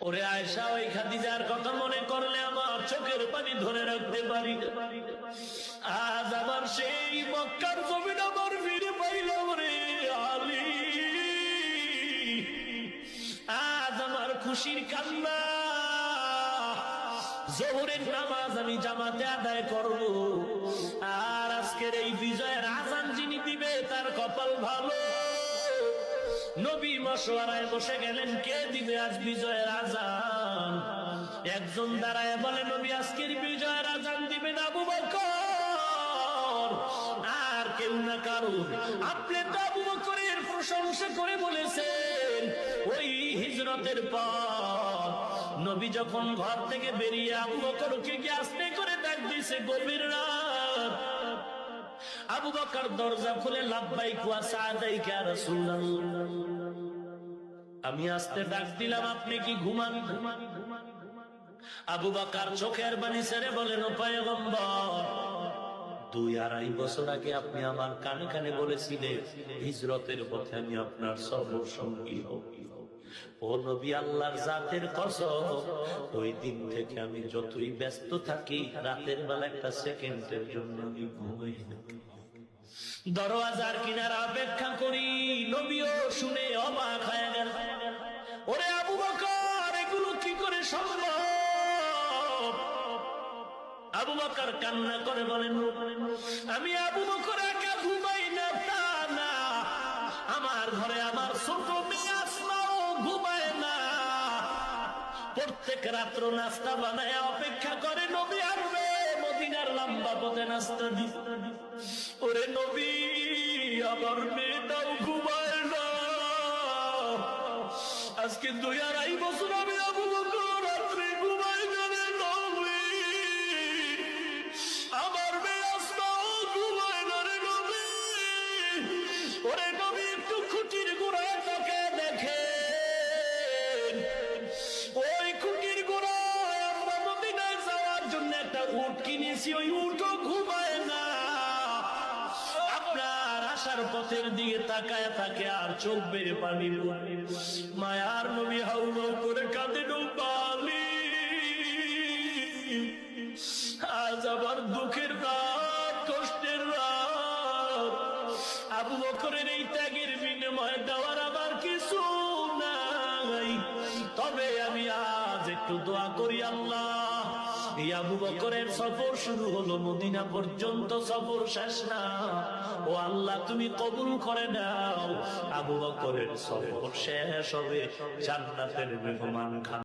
ওরে আয়েশা, ওই খাদিজার কথা মনে করলে আমার চোখের পানি ধরে রাখতে পারি না। আজ আবার সেই মক্কার জমিন আমার ফিরে পাইলাম রে আলী। আজ আমার খুশির কান্না। জোহরের নামাজ আমি জামাতে আদায় করব, আর আজকের এই বিজয়ের আযান যিনি দিবে তার কপাল ভালো। নবী মশওয়ারায় বসে গেলেন, কে দিবে আজ বিজয়ের আযান? একজন দাঁড়ায় বলে, নবী আজকের বিজয়ের আযান দিবেন আবু বকর। আর কেউ না কারণ, আপনি তো আবু বকরের প্রশংসা করে বলেছেন। ওই হিজরতের পর নবী যখন ঘর থেকে বেরিয়ে আবু বকরকে গিয়ে আস্তে করে ডাক দিয়েছে, গভীর রাত। আবু বকর দরজা খুলে, লাব্বাইক ওয়া সাদাইক ইয়া রাসূলুল্লাহ। আমি আস্তে ডাক দিলাম, আপনি কি ঘুমান? আবু বকর চোখের পানি ছেড়ে বলেন, ও পয়গম্বর, 2-2.5 বছর আগে আপনি আমার কানে কানে বলেছিলেন হিজরতের পথে আমি আপনার সফর সঙ্গী হব। ও নবী, আল্লাহর জাতের কসম, ওই দিন থেকে আমি যতই ব্যস্ত থাকি, রাতের বেলা একটা সেকেন্ডের জন্য আমি ঘুমাই না। দরওয়াজার কিনারা অপেক্ষা করি। নবীও শুনে অবাক হয়ে গেল। ওরে আবু বকর, এগুলো কি করে সম্ভব? আবু বকর কান্না করে বলেন, আমি আবু বকর একা ঘুমাই না তা না, আমার ঘরে আমার ছোট মেয়ে আসমাও ঘুমায় না। প্রত্যেক রাত্র নাস্তা বানায় অপেক্ষা করে নবী আসবে, মদিনার লম্বা পথে নাস্তা দিব। ওরে নবী, আমার মেয়েটাও ঘুমায় না। আজকে 2-2.5 বছর আমি আবু বকর রাত্রে ঘুমাই না রে নবী। আমার মেয়ে আসমাও ঘুমায় না রে নবী। ওরে নবী, একটু খুঁটির গোড়ায় তাকে দেখেন। ওই খুঁটির গোড়ায় আমরা মদিনায় যাওয়ার জন্য একটা উট কিনেছি, ওই উটও ঘুমায় না। আপনার আসার পথের দিকে তাকায় থাকে আর চোখ বেয়ে পানি। মায়ার নবী হাউমাউ করে কাঁদে, ডুবালি। আজ আবার দুঃখের রাত, কষ্টের রাত। আবু বকরের এই ত্যাগের বিনিময়ে দেওয়ার আবার কিছু নাই। তবে আমি আজ একটু দোয়া করি, আল্লাহ, এই আবু বকরের সফর শুরু হলো, মদিনা পর্যন্ত সফর শেষ না। ও আল্লাহ, তুমি কবুল করে নাও। আবু বকরের সফর শেষ হবে জান্নাতের মেহমান খানা।